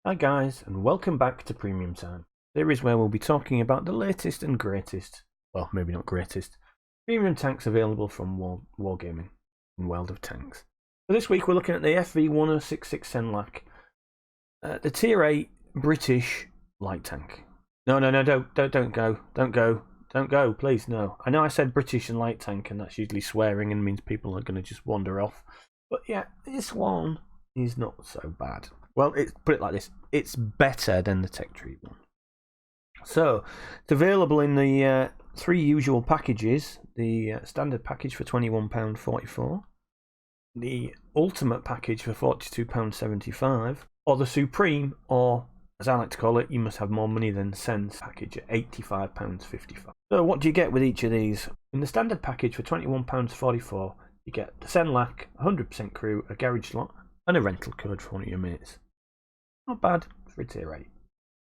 Hi guys, and welcome back to Premium Time, series where we'll be talking about the latest and greatest, well maybe not greatest, premium tanks available from Wargaming and World of Tanks. So this week we're looking at the FV1066 Senlac, the Tier 8 British light tank. No, don't go, please, no. I know I said British and light tank and that's usually swearing and means people are going to just wander off, but yeah, this one is not so bad. Well, put it like this, it's better than the Tech Tree one. So, it's available in the three usual packages. The standard package for £21.44, the ultimate package for £42.75, or the Supreme, or as I like to call it, you must have more money than sense package at £85.55. So what do you get with each of these? In the standard package for £21.44, you get the Senlac, 100% crew, a garage slot, and a rental code for one of your mates. Not bad for a Tier 8.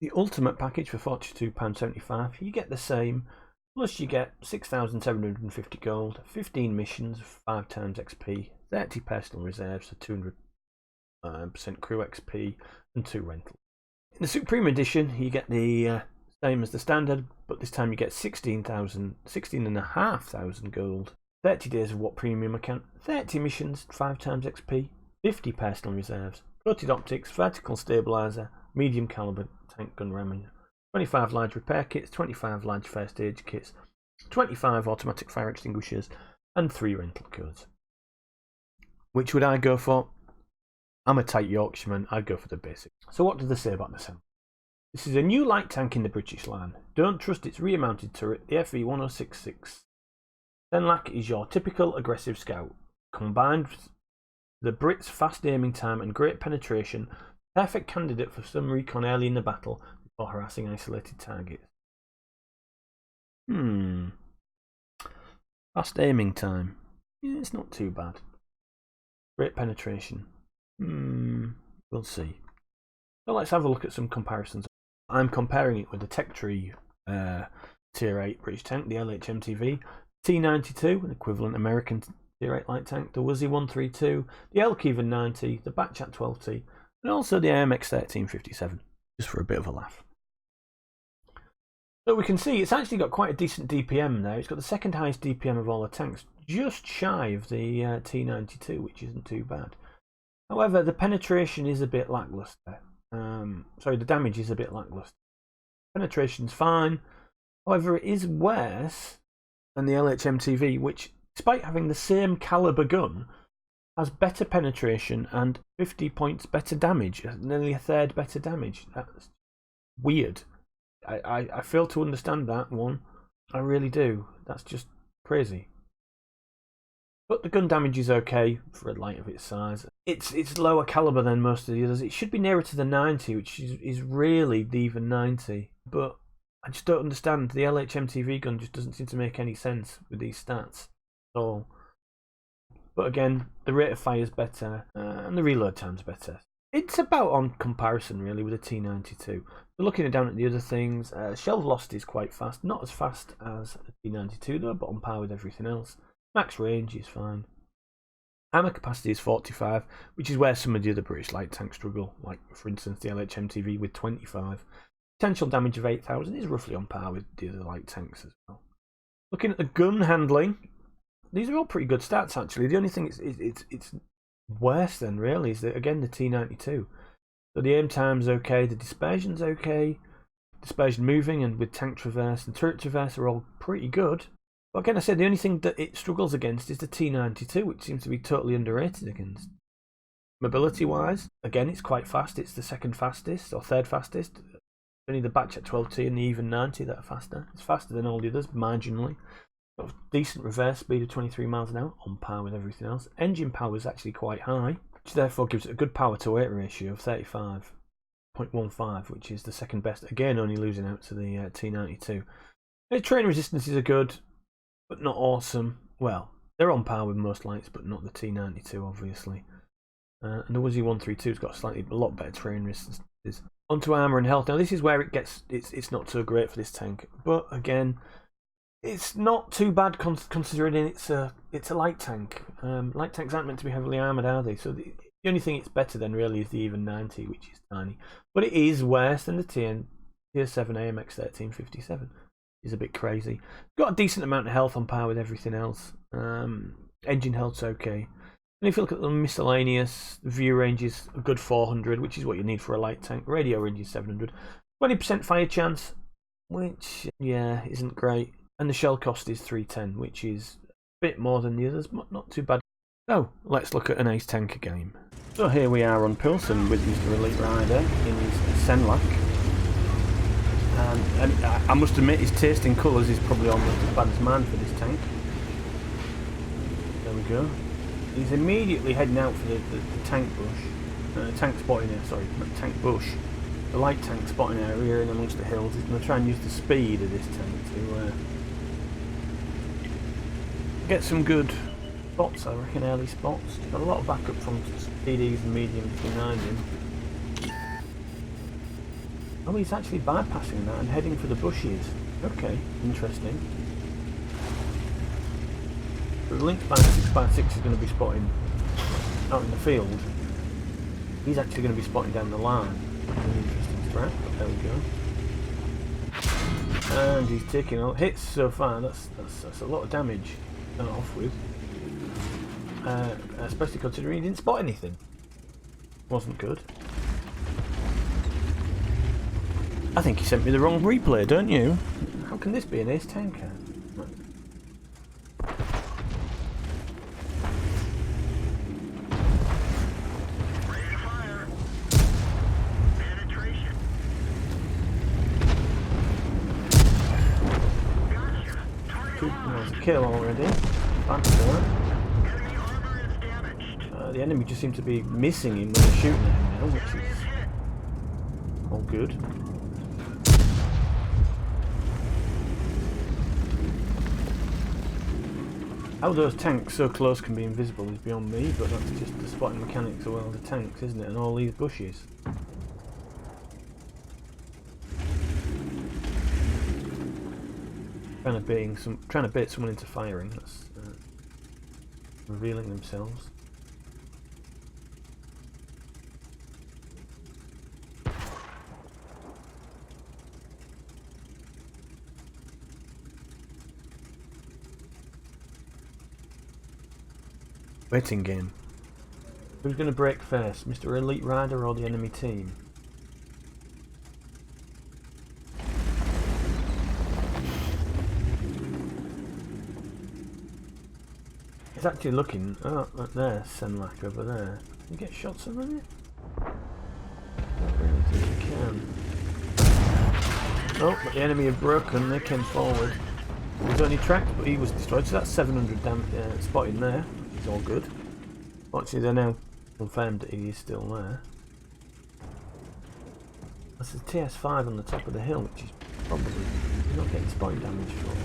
The ultimate package for £42.75, you get the same, plus you get 6,750 gold, 15 missions, 5 times XP, 30 personal reserves for 200% crew XP, and 2 rentals. In the Supreme Edition, you get the same as the standard, but this time you get 16,500 gold, 30 days of what premium account, 30 missions, 5 times XP, 50 personal reserves, coated optics, vertical stabilizer, medium caliber tank gun ramming, 25 large repair kits, 25 large first aid kits, 25 automatic fire extinguishers, and 3 rental codes. Which would I go for? I'm a tight Yorkshireman, I'd go for the basic. So what do they say about the Senlac? This is a new light tank in the British line. Don't trust its rear-mounted turret, the FV1066. Senlac is your typical aggressive scout, combined with the Brits' fast aiming time and great penetration, perfect candidate for some recon early in the battle before harassing isolated targets. Fast aiming time. Yeah, it's not too bad. Great penetration. We'll see. So let's have a look at some comparisons. I'm comparing it with the Tech Tree Tier 8 British tank, the LHMTV, T92, an equivalent American Tier 8 light tank, the Wuzzy 132, the Elk-Even 90, the Batchat 12T, and also the AMX 1357, just for a bit of a laugh. So we can see it's actually got quite a decent DPM there. It's got the second highest DPM of all the tanks, just shy of the T92, which isn't too bad. However, the penetration is a bit lackluster. Sorry, the damage is a bit lackluster. Penetration's fine. However, it is worse than the LHMTV, which, despite having the same caliber gun, has better penetration and 50 points better damage, nearly a third better damage. That's weird. I fail to understand that one. I really do. That's just crazy. But the gun damage is okay for a light of its size. It's lower caliber than most of the others. It should be nearer to the 90, which is really the even 90. But I just don't understand. The LHMTV gun just doesn't seem to make any sense with these stats at all. But again, the rate of fire is better and the reload time's better. It's about on comparison really with the T92. But looking down at the other things, shell velocity is quite fast. Not as fast as the T92 though, but on par with everything else. Max range is fine. Ammo capacity is 45, which is where some of the other British light tanks struggle, like for instance the LHMTV with 25. Potential damage of 8,000 is roughly on par with the other light tanks as well. Looking at the gun handling, these are all pretty good stats actually. The only thing it's worse than really is that, again, the T92. So the aim time's okay, the dispersion's okay, dispersion moving and with tank traverse and turret traverse are all pretty good. But again, I said the only thing that it struggles against is the T92, which seems to be totally underrated against. Mobility wise, again, it's quite fast. It's the second fastest or third fastest. Only the Batchat 12T and the Even 90 that are faster. It's faster than all the others, marginally. Got a decent reverse speed of 23 miles an hour, on par with everything else. Engine power is actually quite high, which therefore gives it a good power to weight ratio of 35.15, which is the second best. Again, only losing out to the T92. The train resistances are good, but not awesome. Well, they're on par with most lights, but not the T92, obviously. And the Wuzzy 132's got a lot better terrain resistances. Onto armor and health. Now this is where it's not so great for this tank, but again, it's not too bad considering it's a light tank. Light tanks aren't meant to be heavily armored, are they? So The only thing it's better than really is the even 90, which is tiny. But it is worse than the Tier 7 AMX 1357. It's a bit crazy. Got a decent amount of health on par with everything else. Engine health's okay. And if you look at the miscellaneous, view range is a good 400, which is what you need for a light tank. Radio range is 700. 20% fire chance, which, yeah, isn't great. And the shell cost is 310, which is a bit more than the others, but not too bad. So, let's look at an ace tanker game. So here we are on Pilsen with Mr. Elite Rider in his Senlac. And I must admit his taste in colours is probably almost as bad as mine for this tank. There we go. He's immediately heading out for the tank bush. Tank spotting area, sorry, not tank bush. The light tank spotting area in amongst the hills. He's going to try and use the speed of this tank to get some good spots, I reckon, early spots. Got a lot of backup from PDs and mediums behind him. Oh, he's actually bypassing that and heading for the bushes. Okay, interesting. The Lynx Band 6x6 is going to be spotting out in the field. He's actually going to be spotting down the line. An interesting strat, but there we go. And he's taking out hits so far. That's a lot of damage to start off with. Especially considering he didn't spot anything. Wasn't good. I think he sent me the wrong replay, don't you? How can this be an ace tanker? There's a kill already. The enemy just seems to be missing him when they're shooting at him now, which is all good. How those tanks so close can be invisible is beyond me, but that's just the spotting mechanics of all the tanks, isn't it? And all these bushes. Trying to bait someone into firing. That's revealing themselves. Waiting game. Who's going to break first, Mr. Elite Rider or the enemy team? He's actually looking. Oh, look there, Senlac over there. Can you get shots on it? Don't really think you can. Oh, but the enemy have broken. They came forward. He was only tracked, but he was destroyed. So that's 700 spotting there. It's all good. Actually, they're now confirmed that he is still there. That's a TS5 on the top of the hill, which is probably not getting spotting damage for.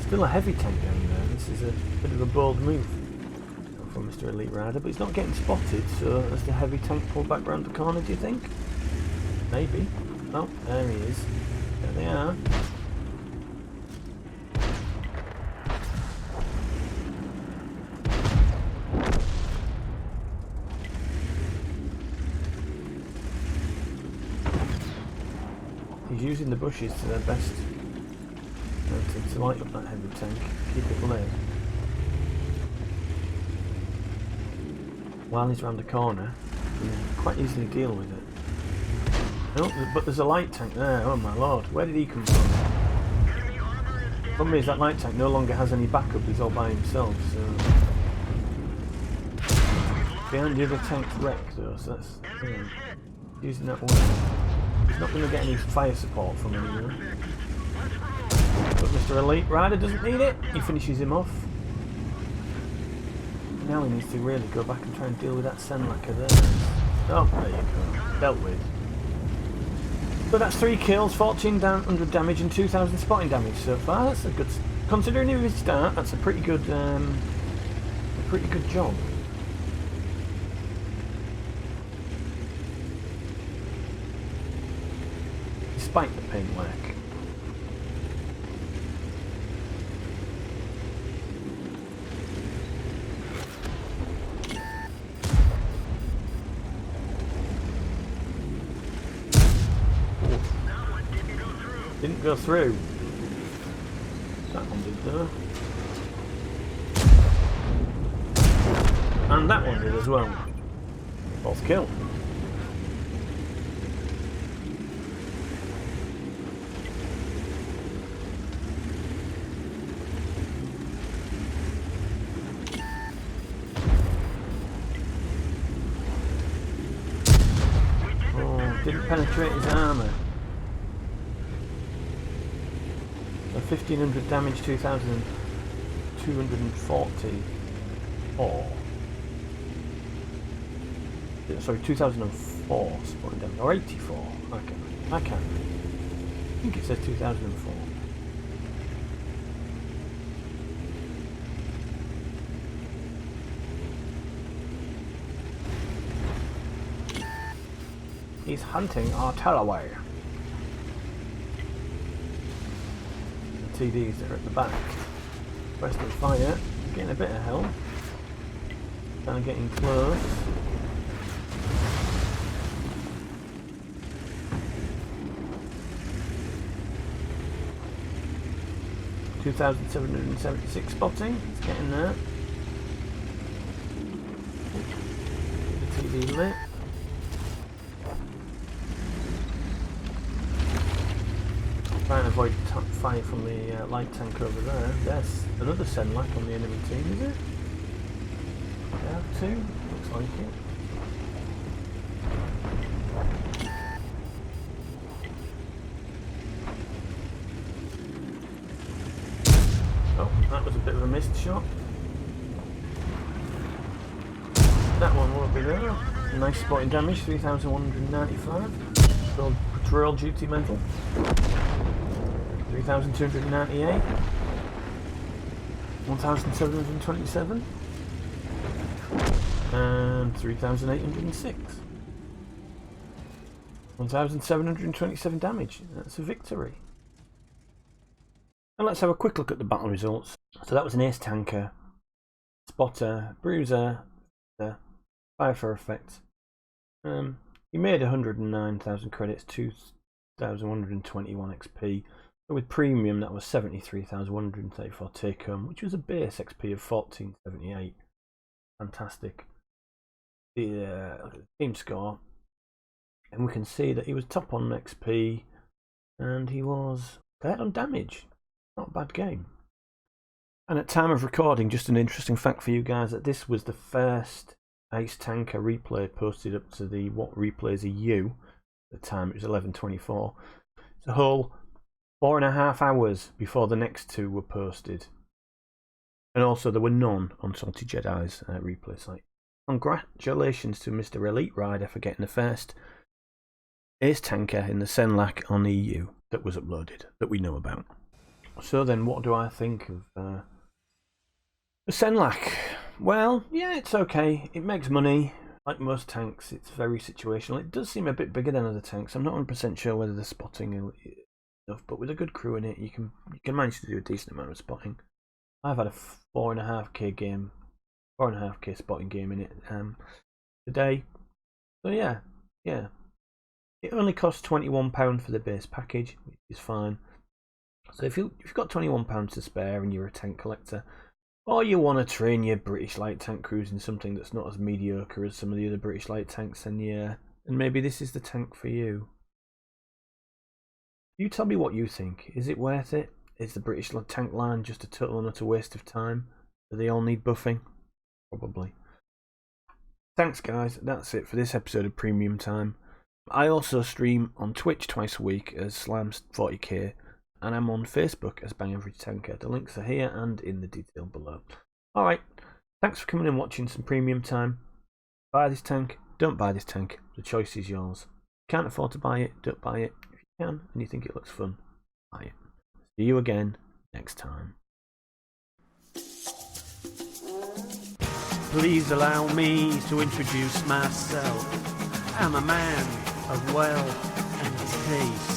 Still a heavy tank down there. This is a bit of a bold move from Mr. Elite Rider, but he's not getting spotted. So, has the heavy tank pulled back round the corner? Do you think? Maybe. Oh, there he is. There they are. He's using the bushes to their best to light up that heavy tank, keep it lit. While he's round the corner, you can quite easily deal with it. Oh, but there's a light tank there, oh my lord, where did he come from? The problem is that light tank no longer has any backup, he's all by himself, so... Behind the other tank's wreck though, so that's... using that one. He's not going to get any fire support from anyone. But Mr. Elite Rider doesn't need it. He finishes him off. Now he needs to really go back and try and deal with that Senlac there. Oh, there you go. Dealt with. But that's 3 kills, 1400 damage and 2000 spotting damage so far. That's a good... Considering his start, that's a pretty good job. Despite the paint work. Didn't go through. That one did though. And that one did as well. Both killed. Oh, didn't penetrate his armour. So 1500 damage, 2244. Sorry, 2004 spotting damage, or 84. I can't. I think it says 2004. He's hunting artillery. The TDs are at the back. Western fire, getting a bit of help. Kind of getting close. $2,776 spotting, it's getting there. The TV lit. Try and avoid fire from the light tank over there. There's another Senlac on the enemy team, is it? Yeah, two, looks like it. Oh, that was a bit of a missed shot. That one won't be there. Nice spotting damage, 3,195. Patrol duty medal. 3,298. 1,727. And 3,806. 1,727 damage. That's a victory. And let's have a quick look at the battle results. So that was an ace tanker, spotter, bruiser, fire for effect. He made 109,000 credits, 2,121 XP. So with premium, that was 73,134 take home, which was a base XP of 1478. Fantastic. The team score, and we can see that he was top on XP, and he was third on damage. Not a bad game. And at time of recording, just an interesting fact for you guys, that this was the first Ace Tanker replay posted up to the What Replays EU. At the time it was 11:24. It's a whole 4.5 hours before the next two were posted. And also there were none on Salty Jedi's replay site. Congratulations to Mr. Elite Rider for getting the first Ace Tanker in the Senlac on EU that was uploaded, that we know about. So then, what do I think of the Senlac? Well, yeah, it's okay. It makes money. Like most tanks, it's very situational. It does seem a bit bigger than other tanks. I'm not 100% sure whether the spotting is enough, but with a good crew in it, you can manage to do a decent amount of spotting. I've had a 4.5k game, 4.5k spotting game in it today. So yeah. It only costs £21 for the base package, which is fine. So if you've got £21 to spare and you're a tank collector, or you want to train your British light tank crews in something that's not as mediocre as some of the other British light tanks, then yeah, and maybe this is the tank for you. You tell me what you think. Is it worth it? Is the British tank line just a total and utter waste of time? Do they all need buffing? Probably. Thanks guys, that's it for this episode of Premium Time. I also stream on Twitch twice a week as Slams40k, and I'm on Facebook as Bang Average Tanker. The links are here and in the detail below. Alright, thanks for coming and watching some Premium Time. Buy this tank, don't buy this tank, the choice is yours. Can't afford to buy it, don't buy it. If you can and you think it looks fun, buy it. See you again next time. Please allow me to introduce myself. I'm a man of wealth and taste.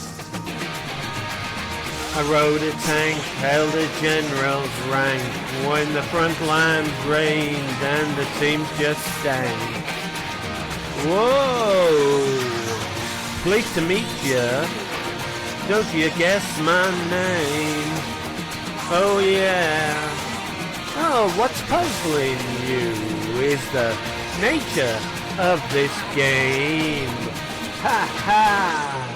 I rode a tank, held a general's rank, when the front lines rained and the teams just stank. Whoa! Pleased to meet ya. Don't you guess my name? Oh yeah. Oh, what's puzzling you is the nature of this game. Ha ha!